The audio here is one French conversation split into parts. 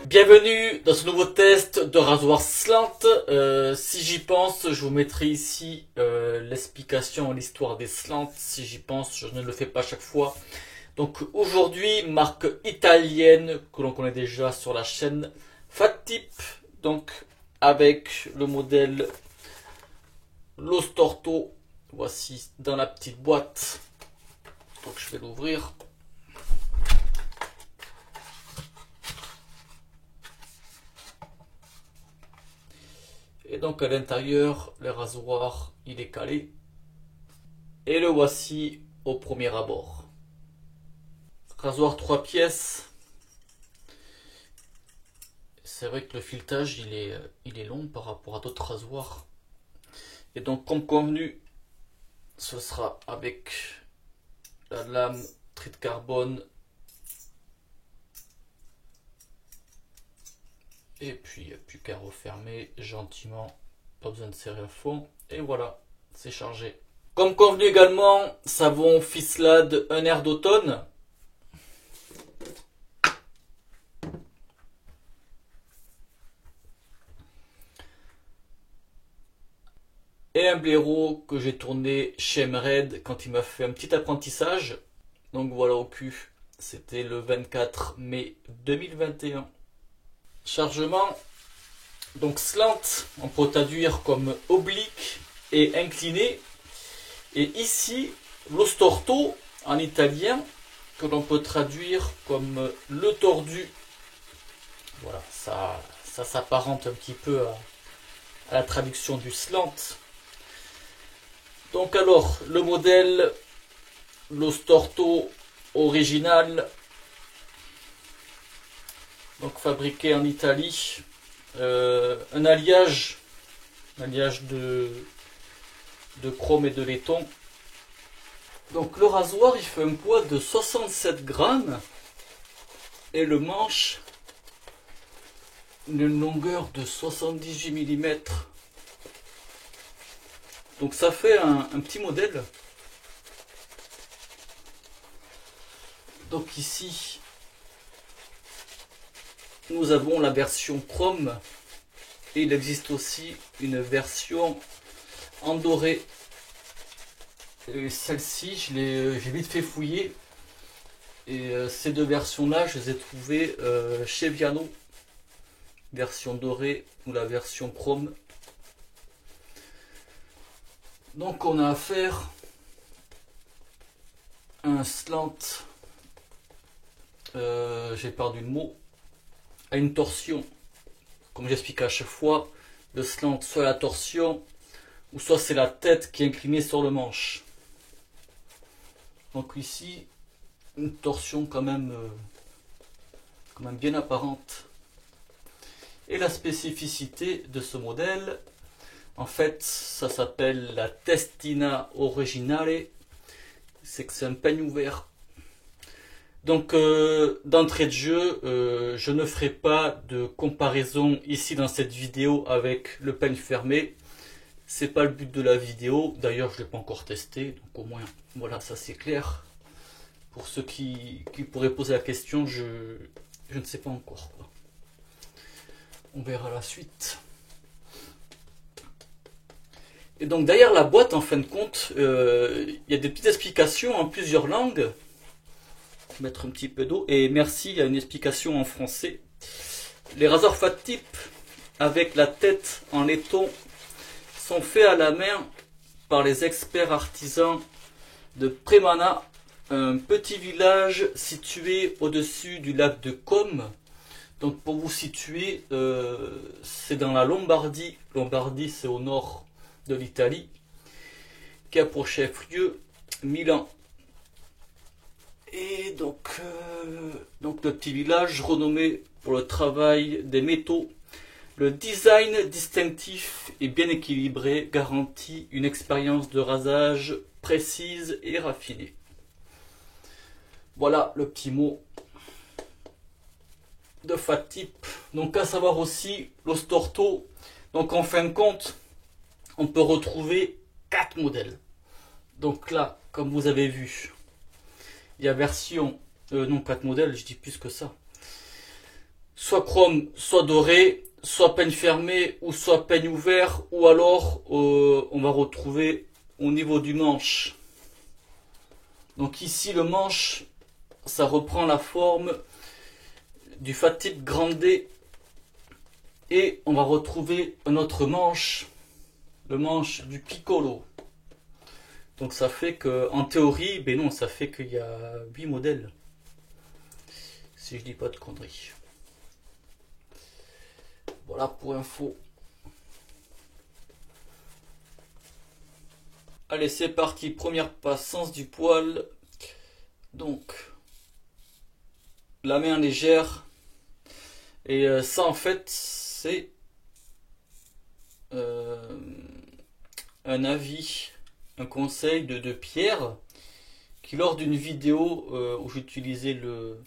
Bienvenue dans ce nouveau test de rasoir slant. Si j'y pense, je vous mettrai ici l'explication, l'histoire des slants. Si j'y pense, je ne le fais pas chaque fois. Donc aujourd'hui, marque italienne que l'on connaît déjà sur la chaîne, Fattip. Donc avec le modèle Lo Storto. Voici dans la petite boîte. Donc je vais l'ouvrir. Et donc à l'intérieur, le rasoir, il est calé. Et le voici au premier abord. Rasoir 3 pièces. C'est vrai que le filetage, il est long par rapport à d'autres rasoirs. Et donc comme convenu, ce sera avec la lame tri de carbone. Et puis, plus qu'à refermer gentiment, pas besoin de serrer à fond. Et voilà, c'est chargé. Comme convenu également, savon Fislade, un air d'automne. Et un blaireau que j'ai tourné chez Emred quand il m'a fait un petit apprentissage. Donc voilà au cul, c'était le 24 mai 2021. Chargement, donc slant, on peut traduire comme oblique et incliné. Et ici, lo storto en italien, que l'on peut traduire comme le tordu. Voilà, ça s'apparente un petit peu à la traduction du slant. Donc alors, le modèle Lo Storto original, donc fabriqué en Italie, un alliage de chrome et de laiton. Donc le rasoir, il fait un poids de 67 grammes et le manche une longueur de 78 mm. Donc ça fait un petit modèle. Donc ici, nous avons la version chrome et il existe aussi une version en doré. Celle-ci, j'ai vite fait fouiller et ces deux versions-là, je les ai trouvées chez Viano, version dorée ou la version chrome. Donc on a affaire à un slant, j'ai perdu le mot, à une torsion. Comme j'explique à chaque fois, le slant, soit la torsion, ou soit c'est la tête qui est inclinée sur le manche. Donc ici, une torsion quand même bien apparente. Et la spécificité de ce modèle, en fait, ça s'appelle la testina originale. C'est que c'est un peigne ouvert. Donc d'entrée de jeu, je ne ferai pas de comparaison ici dans cette vidéo avec le peigne fermé. C'est pas le but de la vidéo. D'ailleurs, je ne l'ai pas encore testé, donc au moins, voilà, ça c'est clair. Pour ceux qui pourraient poser la question, je ne sais pas encore, quoi. On verra la suite. Et donc derrière la boîte, en fin de compte, il y a des petites explications en plusieurs langues. Je vais mettre un petit peu d'eau. Et merci, il y a une explication en français. Les rasoirs Fattip avec la tête en laiton sont faits à la main par les experts artisans de Premana, un petit village situé au-dessus du lac de Comme. Donc pour vous situer, c'est dans la Lombardie. Lombardie, c'est au nord de l'Italie, qui a pour chef-lieu Milan. Et donc le petit village renommé pour le travail des métaux. Le design distinctif et bien équilibré garantit une expérience de rasage précise et raffinée. Voilà le petit mot de Fattip. Donc à savoir aussi Lo Storto. Donc en fin de compte, on peut retrouver 4 modèles. Donc là, comme vous avez vu, il y a version, non 4 modèles, je dis plus que ça. soit chrome, soit doré, soit peigne fermé ou soit peigne ouvert, ou alors on va retrouver au niveau du manche. Donc ici le manche, ça reprend la forme du Fat Tip Grande, et on va retrouver un autre manche, le manche du Piccolo. Donc ça fait que, en théorie, ben non, ça fait qu'il y a 8 modèles, si je dis pas de conneries. Voilà pour info. Allez, c'est parti, première passe, sens du poil. Donc, la main légère. Et ça, en fait, c'est un avis, un conseil de Pierre, qui lors d'une vidéo où j'utilisais le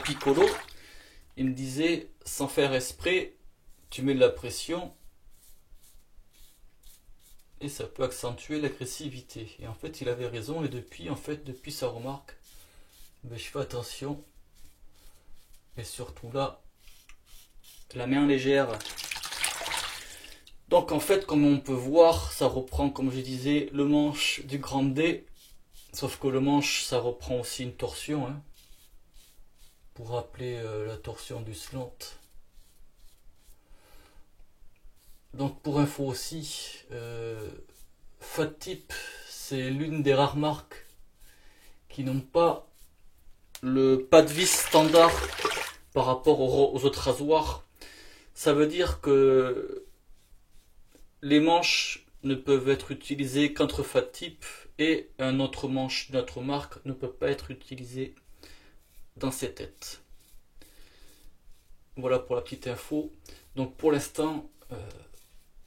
Piccolo, il me disait, sans faire exprès, tu mets de la pression et ça peut accentuer l'agressivité. Et en fait, il avait raison, et depuis sa remarque, ben, je fais attention. Et surtout là, la main légère. Donc en fait, comme on peut voir, ça reprend, comme je disais, le manche du Grande, sauf que le manche, ça reprend aussi une torsion, hein, pour rappeler la torsion du slant. Donc pour info aussi, Fat Tip, c'est l'une des rares marques qui n'ont pas le pas de vis standard par rapport aux autres rasoirs. Ça veut dire que les manches ne peuvent être utilisées qu'entre Fat Tip, et un autre manche d'une autre marque ne peut pas être utilisé dans ces têtes. Voilà pour la petite info. Donc pour l'instant,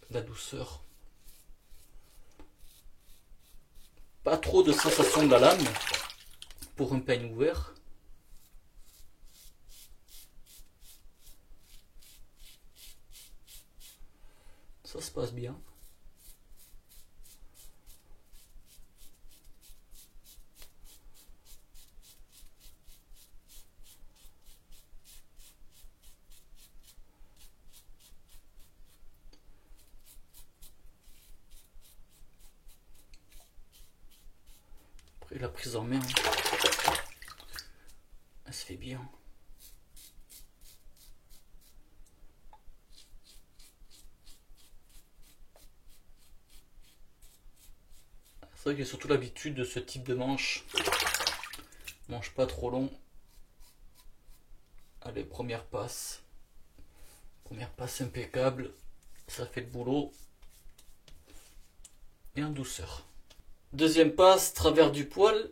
la douceur. Pas trop de sensation de la lame pour un peigne ouvert. Ça se passe bien. Après la prise en main, elle se fait bien. C'est vrai que j'ai surtout l'habitude de ce type de manche. Manche pas trop long. Allez, première passe. Première passe impeccable. Ça fait le boulot. Et en douceur. Deuxième passe, travers du poil.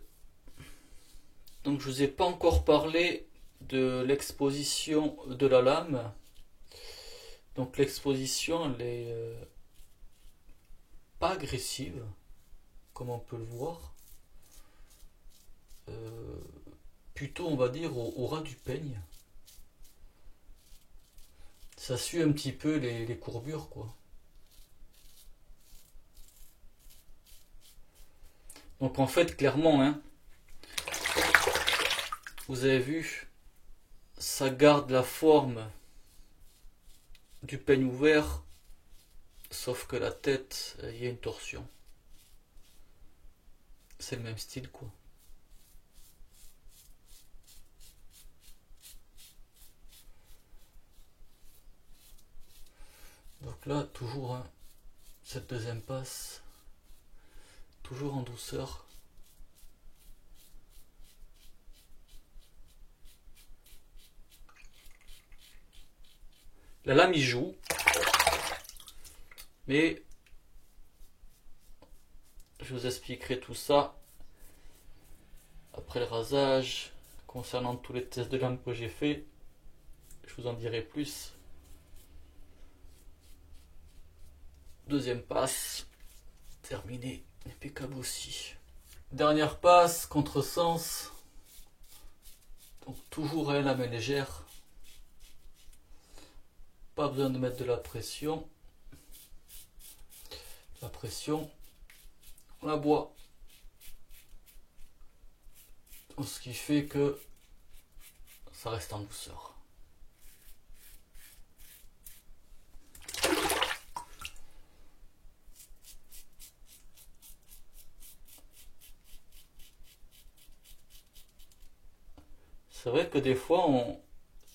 Donc je vous ai pas encore parlé de l'exposition de la lame. Donc l'exposition, elle est pas agressive, comme on peut le voir. Plutôt, on va dire, au ras du peigne. Ça suit un petit peu les courbures, quoi. Donc en fait, clairement, hein, vous avez vu, ça garde la forme du peigne ouvert, sauf que la tête, il y a une torsion. C'est le même style, quoi. Donc là, toujours hein, cette deuxième passe, toujours en douceur. La lame y joue, mais je vous expliquerai tout ça après le rasage. Concernant tous les tests de lame que j'ai fait, je vous en dirai plus. Deuxième passe, terminé, impeccable aussi. Dernière passe, contresens. Donc toujours la main légère. Pas besoin de mettre de la pression. La pression, on la boit. Ce qui fait que ça reste en douceur. C'est vrai que des fois,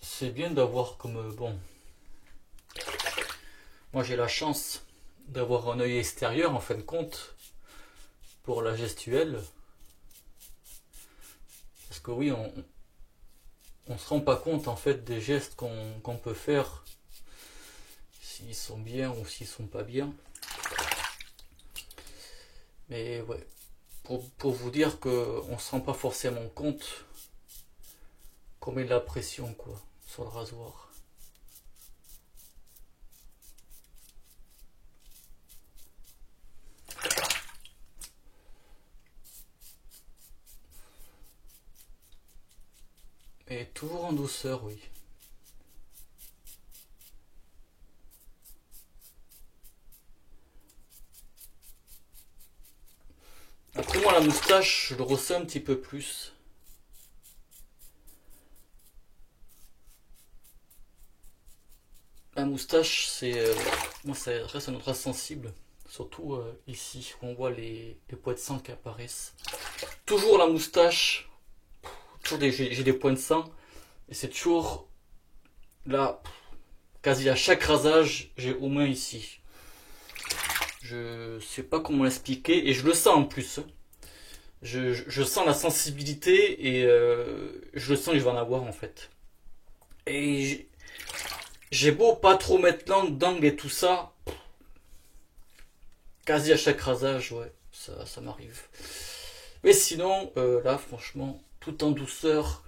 c'est bien d'avoir comme... bon, moi j'ai la chance d'avoir un œil extérieur en fin de compte pour la gestuelle. Parce que oui, on se rend pas compte en fait des gestes qu'on peut faire, s'ils sont bien ou s'ils sont pas bien. Mais ouais, pour vous dire qu'on se rend pas forcément compte qu'on met de la pression quoi sur le rasoir. Et toujours en douceur, oui. Après moi la moustache, je le ressens un petit peu plus. La moustache, moi ça reste un endroit sensible, surtout ici où on voit les points de sang qui apparaissent. Toujours la moustache, j'ai des points de sang et c'est toujours là, quasi à chaque rasage, j'ai au moins ici. Je sais pas comment l'expliquer et je le sens en plus. Je sens la sensibilité et je le sens que je vais en avoir en fait. Et j'ai beau pas trop mettre langue, d'angle et tout ça, quasi à chaque rasage, ouais, ça m'arrive. Mais sinon, là franchement, tout en douceur.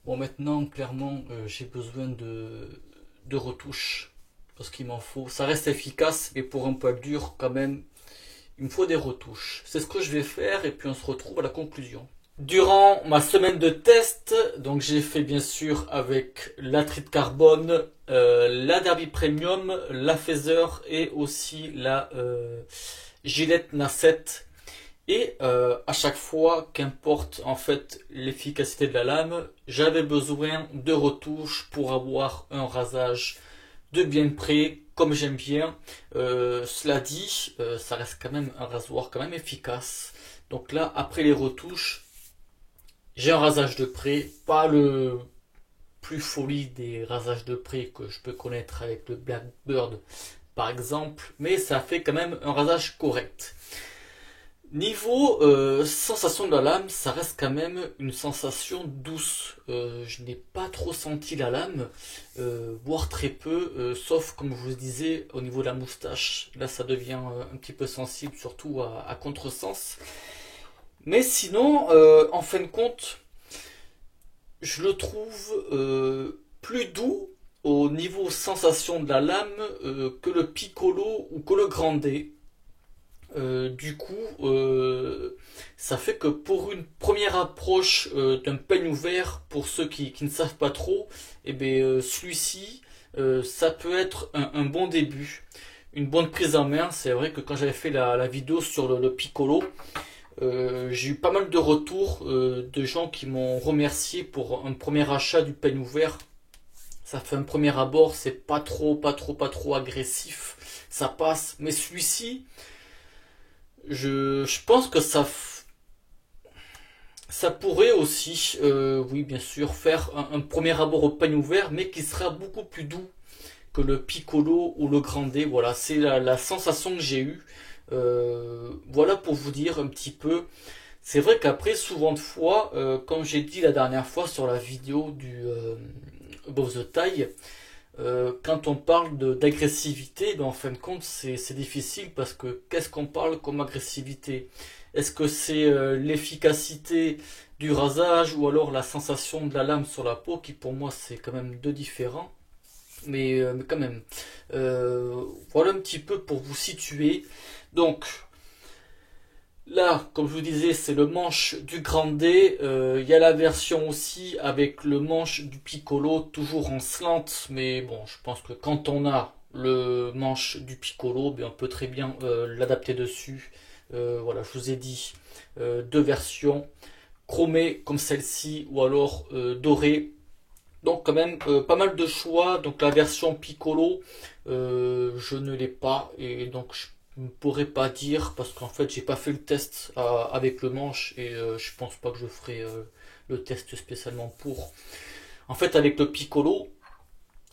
Bon maintenant, clairement, j'ai besoin de retouches. Parce qu'il m'en faut. Ça reste efficace, mais pour un poil dur quand même, il me faut des retouches. C'est ce que je vais faire et puis on se retrouve à la conclusion. Durant ma semaine de test, donc j'ai fait bien sûr avec la Trite Carbone, la Derby Premium, la Phaser et aussi la Gillette Nacette. Et à chaque fois, qu'importe en fait l'efficacité de la lame, j'avais besoin de retouches pour avoir un rasage de bien près, comme j'aime bien. Cela dit, ça reste quand même un rasoir quand même efficace. Donc là, après les retouches, j'ai un rasage de près, pas le plus folie des rasages de près que je peux connaître avec le Blackbird par exemple, mais ça fait quand même un rasage correct. Niveau sensation de la lame, ça reste quand même une sensation douce. Je n'ai pas trop senti la lame, voire très peu, sauf comme je vous disais au niveau de la moustache. Là ça devient un petit peu sensible, surtout à contresens. Mais sinon, en fin de compte, je le trouve plus doux au niveau sensation de la lame que le Piccolo ou que le Grandé. Du coup, ça fait que pour une première approche d'un peigne ouvert, pour ceux qui ne savent pas trop, eh bien, celui-ci, ça peut être un bon début, une bonne prise en main. C'est vrai que quand j'avais fait la vidéo sur le Piccolo, j'ai eu pas mal de retours de gens qui m'ont remercié pour un premier achat du peigne ouvert. Ça fait un premier abord, c'est pas trop agressif, ça passe. Mais celui-ci, je pense que ça pourrait aussi, oui bien sûr, faire un premier abord au peigne ouvert, mais qui sera beaucoup plus doux que le Piccolo ou le Grandé. Voilà, c'est la sensation que j'ai eue. Voilà pour vous dire un petit peu. C'est vrai qu'après, souvent de fois, comme j'ai dit la dernière fois sur la vidéo du Above the Taille, quand on parle d'agressivité, ben en fin de compte, c'est difficile parce que qu'est-ce qu'on parle comme agressivité? Est-ce que c'est l'efficacité du rasage ou alors la sensation de la lame sur la peau qui pour moi c'est quand même deux différents? Mais quand même, voilà un petit peu pour vous situer. Donc, là, comme je vous disais, c'est le manche du Grandé. Il y a la version aussi avec le manche du Piccolo, toujours en slant. Mais bon, je pense que quand on a le manche du Piccolo, ben, on peut très bien l'adapter dessus. Voilà, je vous ai dit deux versions, chromées comme celle-ci ou alors dorées. Donc quand même pas mal de choix. Donc la version Piccolo, je ne l'ai pas et donc je ne pourrais pas dire parce qu'en fait j'ai pas fait le test avec le manche et je pense pas que je ferai le test spécialement pour. En fait, avec le Piccolo,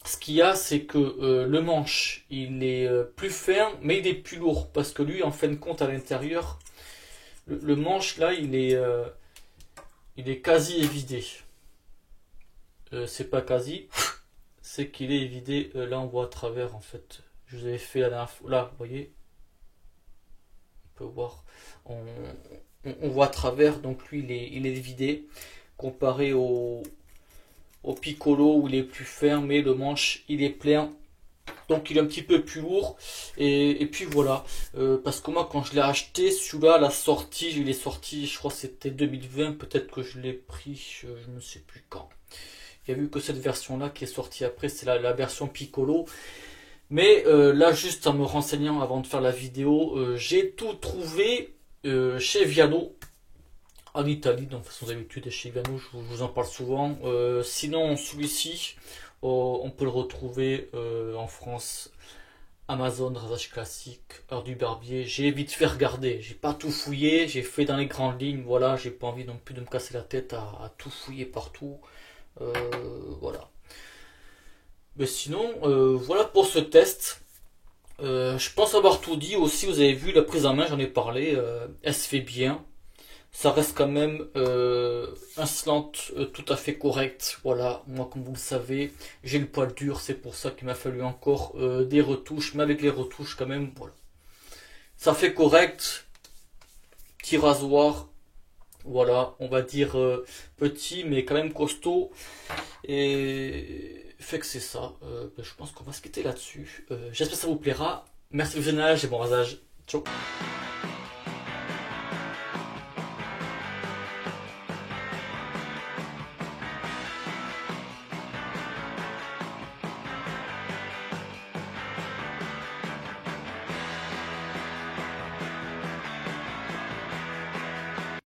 ce qu'il y a, c'est que le manche, il est plus ferme, mais il est plus lourd. Parce que lui, en fin de compte, à l'intérieur, le manche, là, il est quasi évidé. C'est pas quasi, c'est qu'il est évidé. Là, on voit à travers, en fait. Je vous avais fait la dernière fois. Là, vous voyez. On peut voir. On voit à travers, donc lui, il est évidé. Comparé au Piccolo où il est plus ferme et le manche il est plein, donc il est un petit peu plus lourd et puis voilà. Parce que moi quand je l'ai acheté, celui-là, la sortie, il est sorti, je crois que c'était 2020, peut-être que je l'ai pris, je ne sais plus quand. Il n'y a eu que cette version là qui est sortie après, c'est la version Piccolo. Mais là, juste en me renseignant avant de faire la vidéo, j'ai tout trouvé chez Viano en Italie, donc de façon d'habitude chez Viano, je vous en parle souvent. Sinon, celui-ci, on peut le retrouver en France, Amazon, Rasage Classique, Heure du Barbier. J'ai vite fait regarder, j'ai pas tout fouillé, j'ai fait dans les grandes lignes, voilà, j'ai pas envie non plus de me casser la tête à tout fouiller partout. Voilà. Mais sinon, voilà pour ce test. Je pense avoir tout dit aussi, vous avez vu la prise en main, j'en ai parlé, elle se fait bien. Ça reste quand même un slant tout à fait correct. Voilà, moi comme vous le savez, j'ai le poil dur, c'est pour ça qu'il m'a fallu encore des retouches, mais avec les retouches quand même, voilà. Ça fait correct, petit rasoir, voilà, on va dire petit mais quand même costaud. Et fait que c'est ça, je pense qu'on va se quitter là-dessus. J'espère que ça vous plaira. Merci du visionnage et bon rasage. Ciao.